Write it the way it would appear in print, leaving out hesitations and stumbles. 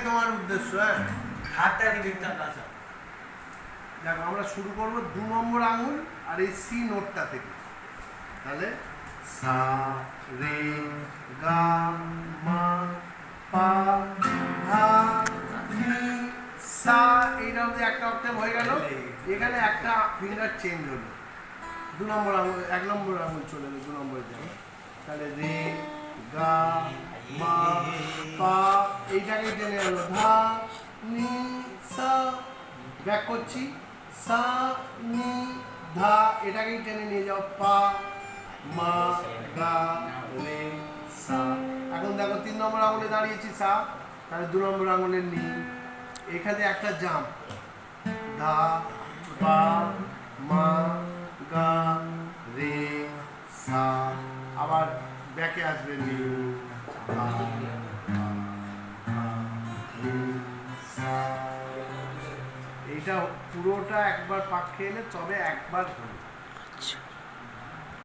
তোমার উদ্দেশ্য। হ্যাঁ, হাতটা কি দেখতাম না স্যার। দেখো আমরা শুরু করব 2 নম্বর আঙুল আর এই সি নোটটা থেকে। তাহলে সা রে গা মা পা ধা নি সা, এইটা অবধি একটা অক্টেভ হয়ে গেল। এখানে একটা ফিঙ্গার চেঞ্জ হলো, 2 নম্বর আঙুল 1 নম্বর আঙুল চলে গেল 2 নম্বরের জায়গায়। তাহলে রে গা মা পা এইটাকে টেনে আনলো ধা নি সা, ব্যাক করছি সা নি ধা, এটাকেই টেনে নিয়ে যাও পা মা গা রে সা। এখন দেখো 3 নম্বর আঙুলে দাঁড়িয়েছি সা, তাহলে 2 নম্বর আঙুলের নি, এখানে একটা জাম্প ধা পা মা গা রে সা, আবার ব্যাকে আসবে নি ধা পা গা রে সা। এইটা পুরোটা একবার পাক খেয়ে এলে তবে একবার হলো।